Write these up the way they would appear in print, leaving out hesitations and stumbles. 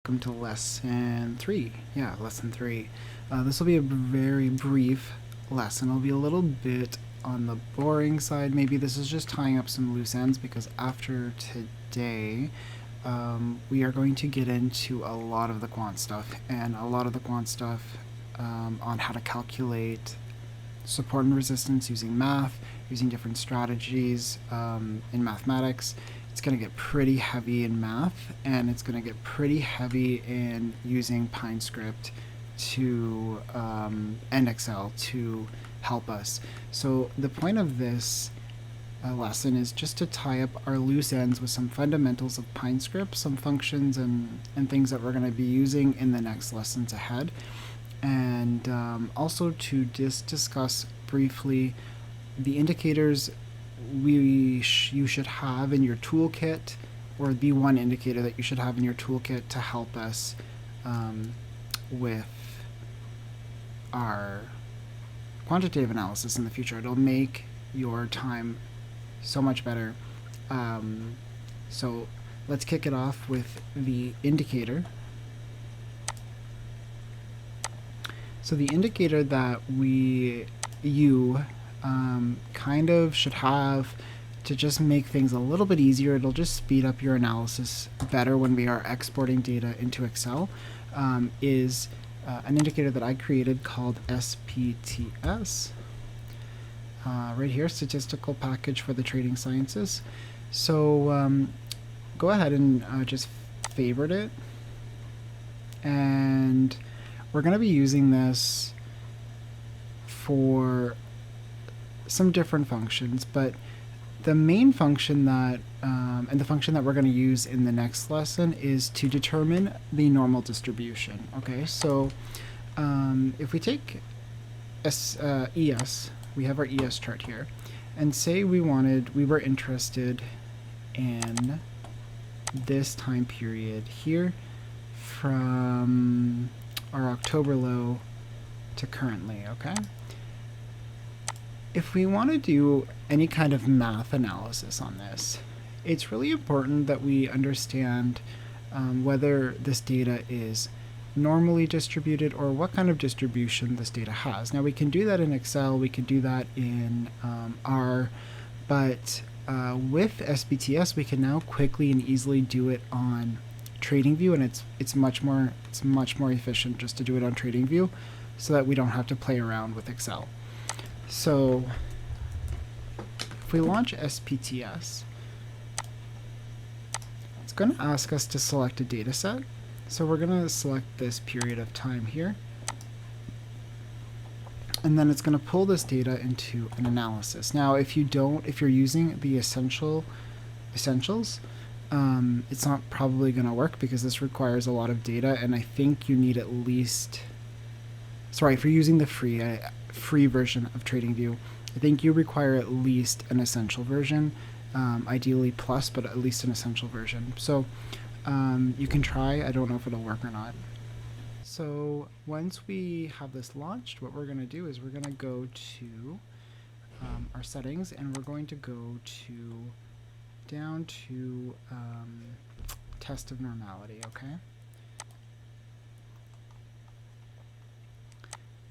welcome to lesson 3. Yeah, lesson 3. This will be a very brief lesson. It'll be a little bit on the boring side. Maybe this is just tying up some loose ends, because after today we are going to get into a lot of the quant stuff, and a lot of the quant stuff on how to calculate support and resistance using math, using different strategies in mathematics. It's going to get pretty heavy in math, and it's going to get pretty heavy in using Pinescript to and Excel to help us. So the point of this lesson is just to tie up our loose ends with some fundamentals of Pinescript, some functions and things that we're going to be using in the next lessons ahead, and also to just discuss briefly the indicators you should have in your toolkit, or the one indicator that you should have in your toolkit to help us with our quantitative analysis in the future. It'll make your time so much better. So let's kick it off with the indicator. So the indicator that you kind of should have to just make things a little bit easier, it'll just speed up your analysis better when we are exporting data into Excel, is an indicator that I created called SPTS. Right here, Statistical Package for the Trading Sciences. So go ahead and just favorite it, and we're going to be using this for some different functions, but the main function that and the function that we're going to use in the next lesson is to determine the normal distribution. Okay, so if we take ES, we have our ES chart here, and say we were interested in this time period here from our October low to currently. Okay, if we want to do any kind of math analysis on this, it's really important that we understand whether this data is normally distributed or what kind of distribution this data has. Now we can do that in Excel, we can do that in R, but with SPTS we can now quickly and easily do it on TradingView, and it's much more efficient just to do it on TradingView, so that we don't have to play around with Excel. So if we launch SPTS, it's going to ask us to select a data set. So we're going to select this period of time here, and then it's going to pull this data into an analysis. Now if you're using the essentials, it's not probably going to work, because this requires a lot of data, and I think you need at least, sorry, if you're using the free version of TradingView, I think you require at least an essential version, ideally plus, but at least an essential version. So you can try. I don't know if it'll work or not. So once we have this launched, what we're going to do is we're going to go to our settings, and we're going to go down to test of normality. Okay,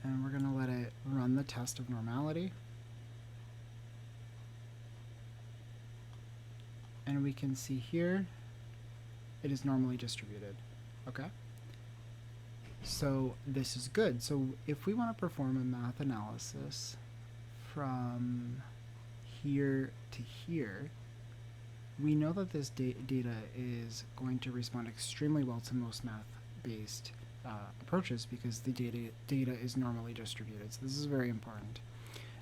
and we're going to let it run the test of normality, and we can see here it is normally distributed. Okay, so this is good. So if we want to perform a math analysis from here to here, we know that this data is going to respond extremely well to most math-based approaches, because the data is normally distributed. So this is very important.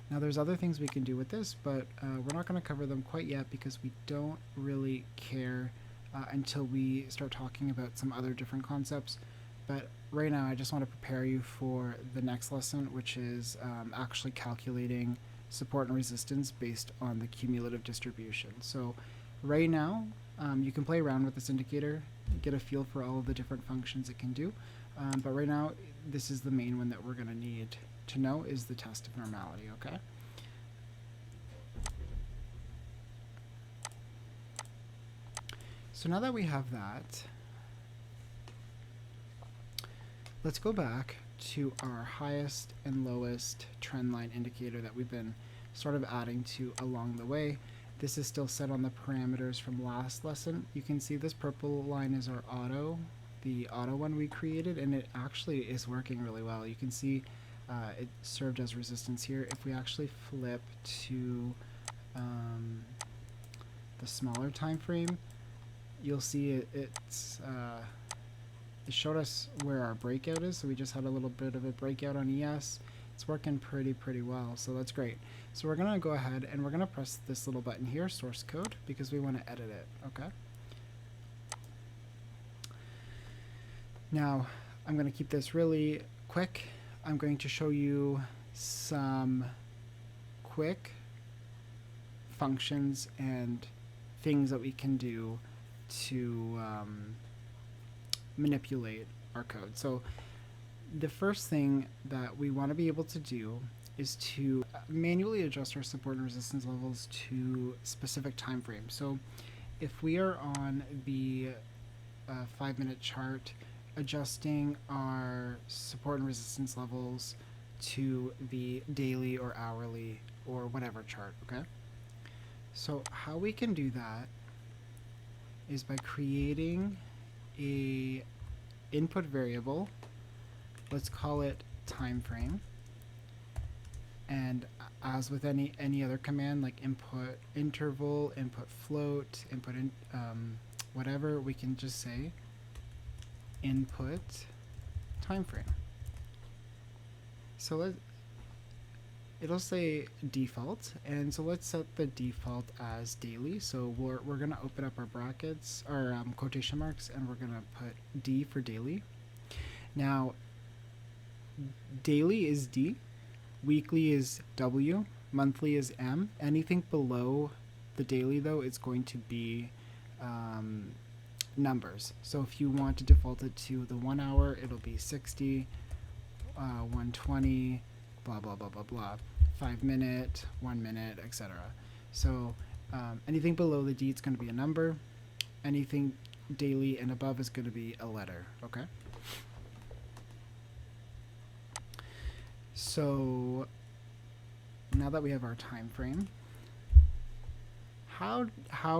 Now there's other things we can do with this, but we're not going to cover them quite yet, because we don't really care until we start talking about some other different concepts. But right now I just want to prepare you for the next lesson, which is actually calculating support and resistance based on the cumulative distribution. So right now you can play around with this indicator, get a feel for all of the different functions it can do, but right now this is the main one that we're going to need to know, is the test of normality. Okay, so now that we have that, let's go back to our highest and lowest trend line indicator that we've been sort of adding to along the way. This is still set on the parameters from last lesson. You can see this purple line is our auto, the auto one we created, and it actually is working really well. You can see it served as resistance here. If we actually flip to the smaller time frame, you'll see it showed us where our breakout is, so we just had a little bit of a breakout on ES. It's working pretty well, so that's great. So we're gonna go ahead and we're gonna press this little button here, source code, because we want to edit it. Okay. Now I'm going to keep this really quick. I'm going to show you some quick functions and things that we can do to manipulate our code. So the first thing that we want to be able to do is to manually adjust our support and resistance levels to specific time frames. So if we are on the 5-minute chart, adjusting our support and resistance levels to the daily or hourly or whatever chart, okay? So how we can do that is by creating a input variable. Let's call it time frame. And as with any other command like input interval, input float, input whatever, we can just say input time frame. So it'll say default, and so let's set the default as daily. So we're gonna open up our brackets, our quotation marks, and we're gonna put D for daily. Now daily is D, weekly is W, monthly is M. Anything below the daily though is going to be numbers. So if you want to default it to the 1 hour, it'll be 60, 120, blah blah blah blah blah, 5 minute, 1 minute, etc. So anything below the D is going to be a number. Anything daily and above is going to be a letter. Okay. So now that we have our time frame, how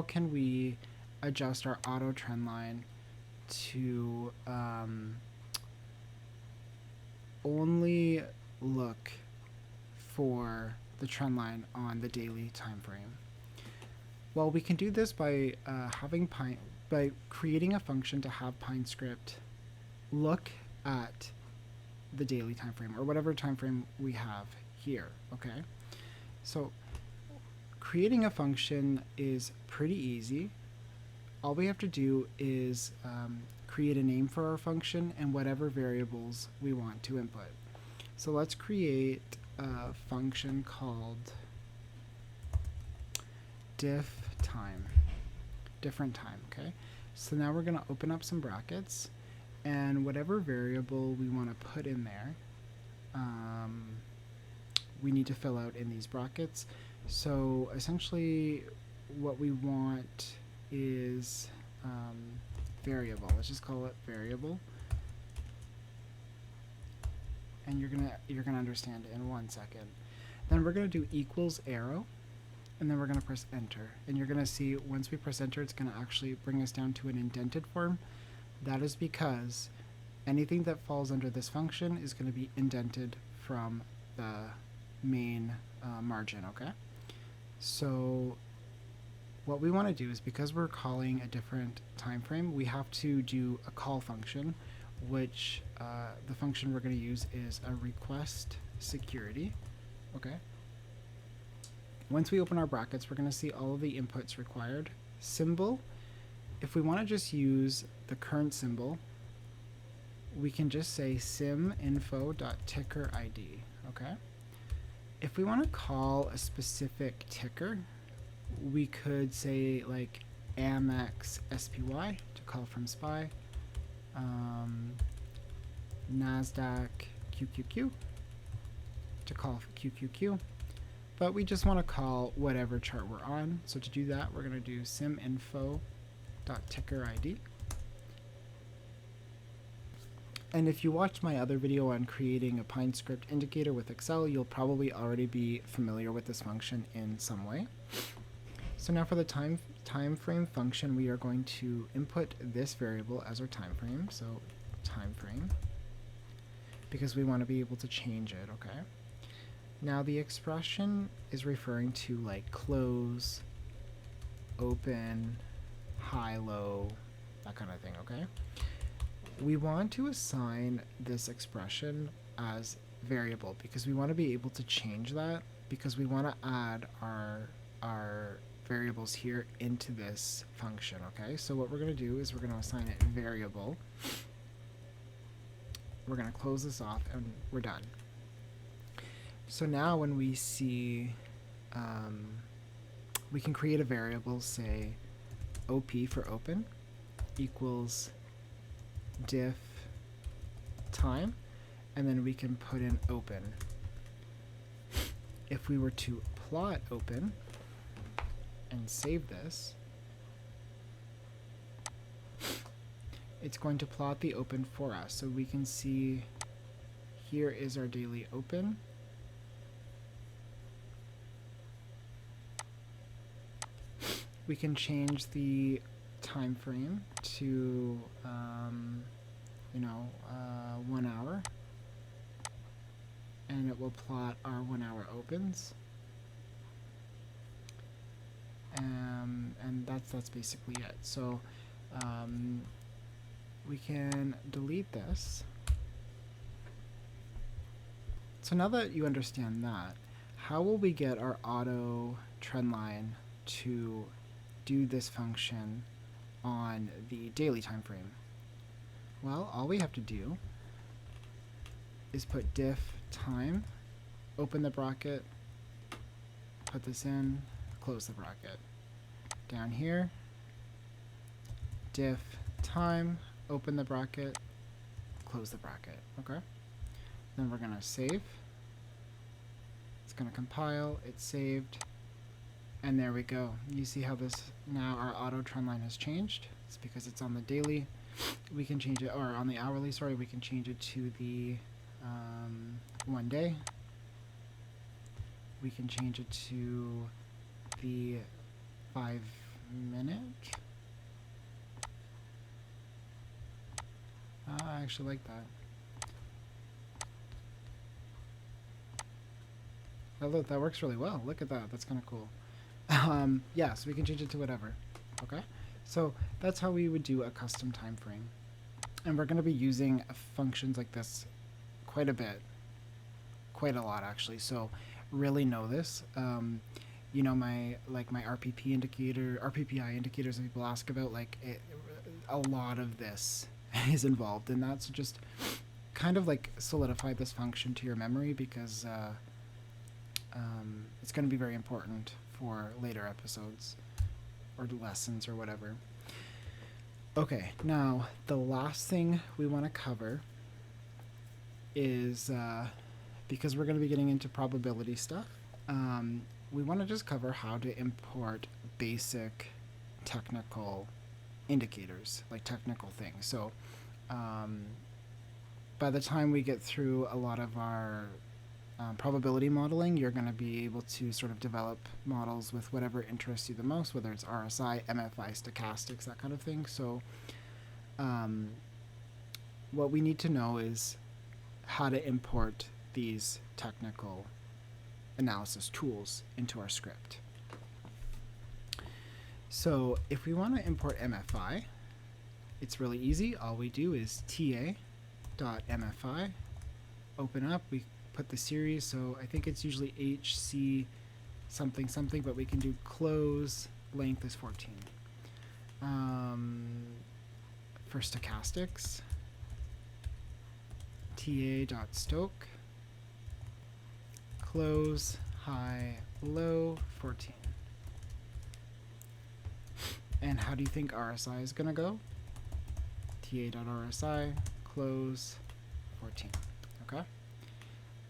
can we adjust our auto trend line to only look for the trend line on the daily time frame? Well, we can do this by by creating a function to have Pinescript look at the daily time frame or whatever time frame we have here. Okay, so creating a function is pretty easy. All we have to do is create a name for our function and whatever variables we want to input. So let's create a function called different time. Okay, so now we're going to open up some brackets, and whatever variable we want to put in there, we need to fill out in these brackets. So essentially what we want is variable. Let's just call it variable, and you're gonna understand it in 1 second. Then we're gonna do equals arrow, and then we're gonna press enter, and you're gonna see once we press enter, it's gonna actually bring us down to an indented form. That is because anything that falls under this function is going to be indented from the main margin. Okay, so what we want to do is, because we're calling a different time frame, we have to do a call function, which the function we're going to use is a request security. Okay, once we open our brackets, we're going to see all of the inputs required. Symbol, if we want to just use the current symbol, we can just say siminfo.tickerID. Okay, if we want to call a specific ticker, we could say like Amex SPY to call from SPY, NASDAQ QQQ to call for QQQ, but we just want to call whatever chart we're on. So to do that, we're going to do siminfo.tickerID, And if you watched my other video on creating a Pinescript indicator with Excel, you'll probably already be familiar with this function in some way. So now for the time frame function, we are going to input this variable as our time frame, so time frame, because we want to be able to change it, okay? Now the expression is referring to like close, open, high, low, that kind of thing, okay? We want to assign this expression as variable because we want to be able to change that, because we want to add our variables here into this function, okay? So what we're going to do is we're going to assign it variable. We're going to close this off and we're done. So now when we see, we can create a variable, say OP for open equals diff time, and then we can put in open. If we were to plot open and save this, it's going to plot the open for us. So we can see here is our daily open. We can change the time frame to 1 hour, and it will plot our 1 hour opens, and that's basically it. So we can delete this. So now that you understand that, how will we get our auto trendline to do this function on the daily time frame? Well, all we have to do is put diff time, open the bracket, put this in, close the bracket. Down here, diff time, open the bracket, close the bracket, okay? Then we're gonna save. It's gonna compile, it's saved, and there we go. You see how this, now our auto trend line has changed. It's because it's on the daily. We can change it, or on the hourly, sorry, we can change it to the 1 day. We can change it to the 5 minute. I actually like that. Oh, look, that works really well. Look at that. That's kind of cool. Yeah, so we can change it to whatever. Okay? So that's how we would do a custom time frame. And we're going to be using functions like this quite a bit. Quite a lot, actually. So really know this. You know, my RPP indicator, RPPI indicators that people ask about, like a lot of this is involved in that. So just kind of like solidify this function to your memory, because it's going to be very important for later episodes or lessons or whatever. Okay, now the last thing we want to cover is, because we're going to be getting into probability stuff, we want to just cover how to import basic technical indicators, like technical things. So by the time we get through a lot of our probability modeling, you're going to be able to sort of develop models with whatever interests you the most, whether it's RSI, MFI, stochastics, that kind of thing. So what we need to know is how to import these technical analysis tools into our script. So if we want to import MFI, it's really easy. All we do is ta.mfi, open up, we put the series, so I think it's usually HC something something, but we can do close, length is 14. For stochastics, ta.stoke, close, high, low, 14. And how do you think RSI is going to go? ta.rsi, close, 14. Okay?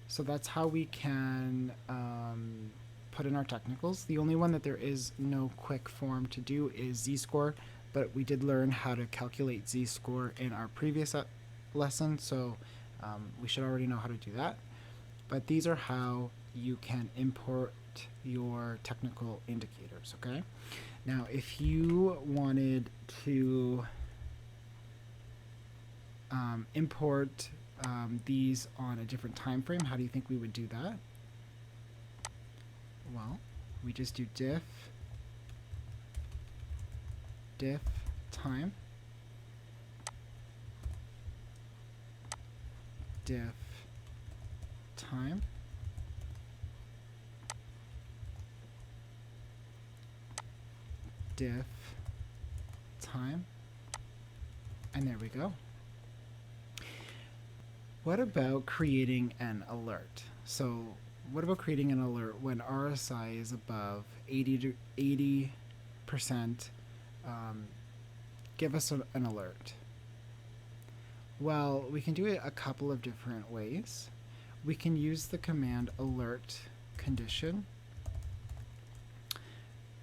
So that's how we can put in our technicals. The only one that there is no quick form to do is z-score, but we did learn how to calculate z-score in our previous lesson, so we should already know how to do that. But these are how you can import your technical indicators, okay? Now, if you wanted to import these on a different time frame, how do you think we would do that? Well, we just do diff time, diff time, diff time, and there we go. What about creating an alert? So what about creating an alert when RSI is above 80%? Give us an alert. Well, we can do it a couple of different ways. We can use the command alert condition.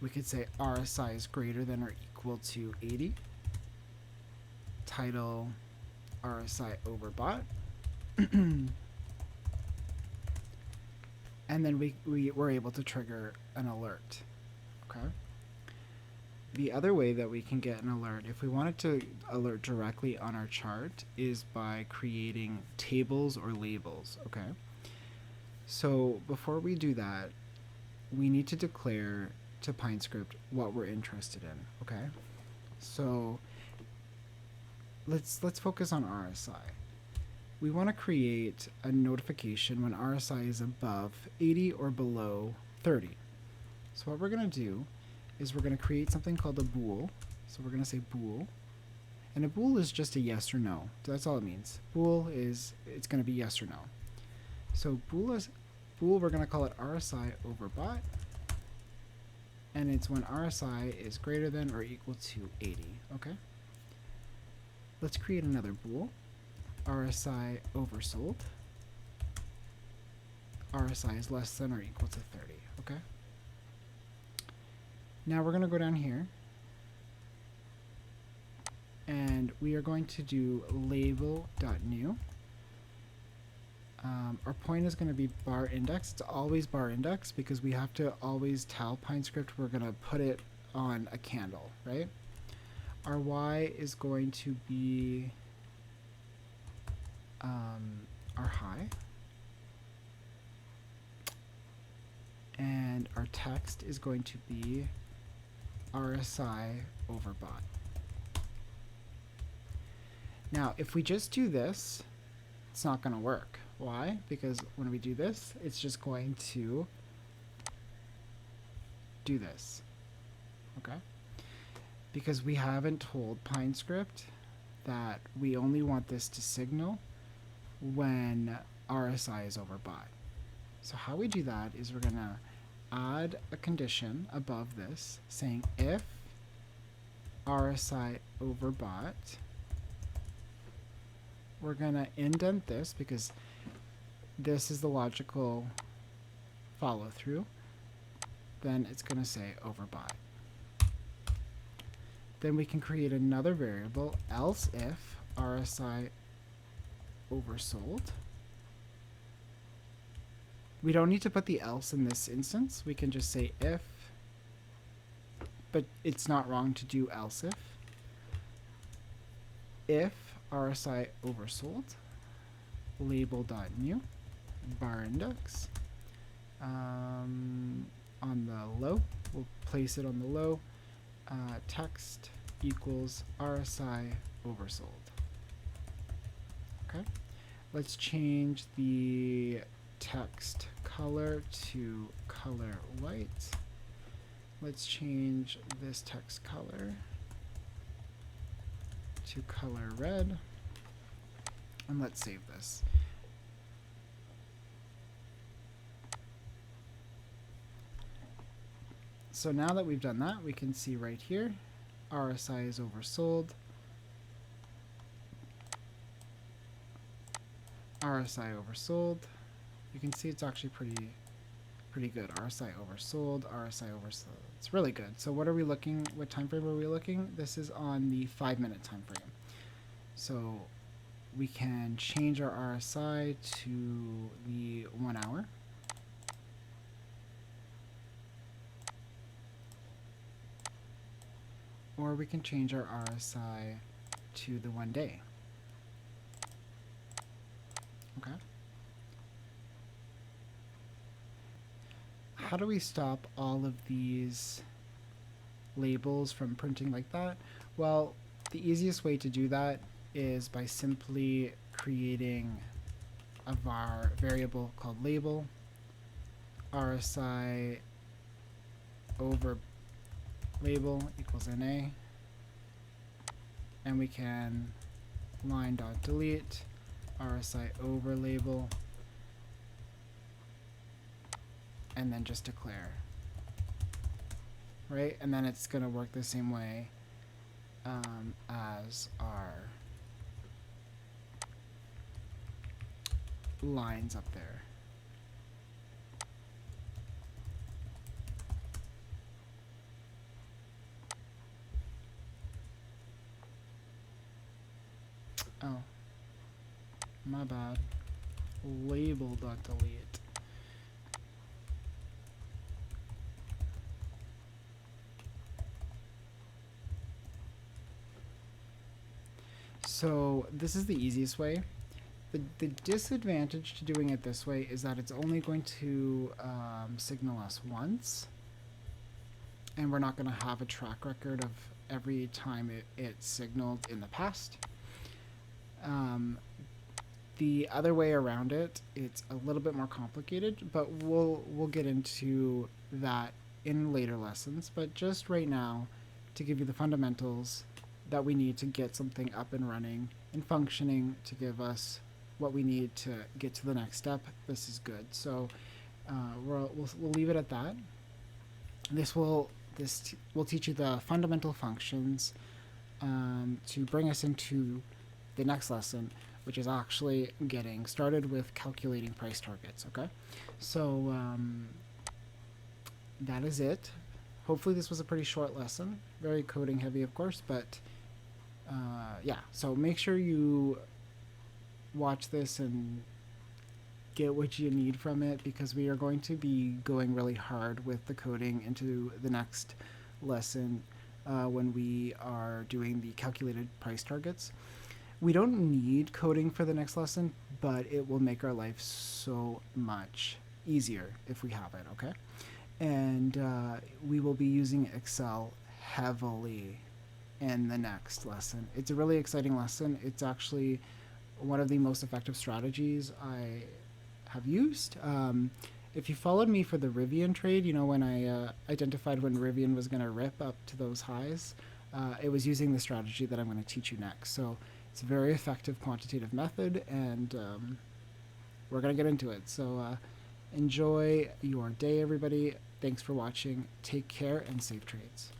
We could say RSI is greater than or equal to 80. Title RSI overbought. And then we were able to trigger an alert. Okay. The other way that we can get an alert, if we wanted to alert directly on our chart, is by creating tables or labels. Okay. So before we do that, we need to declare to Pinescript what we're interested in. Okay. So let's focus on RSI. We want to create a notification when RSI is above 80 or below 30. So what we're going to do is we're going to create something called a bool. So we're going to say bool. And a bool is just a yes or no. So that's all it means. Bool is, it's going to be yes or no. So bool, we're going to call it RSI overbought. And it's when RSI is greater than or equal to 80. Okay. Let's create another bool. RSI oversold. RSI is less than or equal to 30. Okay. Now we're going to go down here and we are going to do label.new. Our point is going to be bar index. It's always bar index because we have to always tell Pinescript we're going to put it on a candle, right? Our Y is going to be our high, and our text is going to be RSI overbought. Now, if we just do this, it's not going to work. Why? Because when we do this, it's just going to do this. Okay? Because we haven't told Pinescript that we only want this to signal when RSI is overbought. So how we do that is we're going to add a condition above this saying if RSI overbought, we're going to indent this because this is the logical follow through. Then it's going to say overbought. Then we can create another variable, else if RSI oversold. We don't need to put the else in this instance. We can just say if, but it's not wrong to do else if. If RSI oversold, label.new, bar index. On the low, we'll place it on the low. Text equals RSI oversold. Okay, let's change the text color to color white. Let's change this text color to color red, and let's save this. So now that we've done that, we can see right here, RSI is oversold. RSI oversold. You can see it's actually pretty good. RSI oversold, RSI oversold. It's really good. So what are we looking, what time frame are we looking? This is on the 5-minute time frame. So we can change our RSI to the 1 hour. Or we can change our RSI to the 1 day. Okay. How do we stop all of these labels from printing like that? Well, the easiest way to do that is by simply creating a variable called label, RSI over label equals NA, and we can line.delete RSI over label, and then just declare, right? And then it's going to work the same way as our lines up there. Oh, my bad. Label.delete. So this is the easiest way. The disadvantage to doing it this way is that it's only going to signal us once, and we're not going to have a track record of every time it signaled in the past. The other way around it, it's a little bit more complicated, but we'll get into that in later lessons. But just right now, to give you the fundamentals that we need to get something up and running and functioning to give us what we need to get to the next step, this is good. So we'll leave it at that. This will teach you the fundamental functions to bring us into the next lesson, which is actually getting started with calculating price targets. Okay, so that is it. Hopefully this was a pretty short lesson, very coding heavy of course, but yeah, so make sure you watch this and get what you need from it, because we are going to be going really hard with the coding into the next lesson when we are doing the calculated price targets. We don't need coding for the next lesson, but it will make our life so much easier if we have it, okay? And we will be using Excel heavily in the next lesson. It's a really exciting lesson. It's actually one of the most effective strategies I have used. If you followed me for the Rivian trade, you know, when I identified when Rivian was going to rip up to those highs, it was using the strategy that I'm going to teach you next. So it's a very effective quantitative method, and we're going to get into it. So enjoy your day, everybody. Thanks for watching. Take care and safe trades.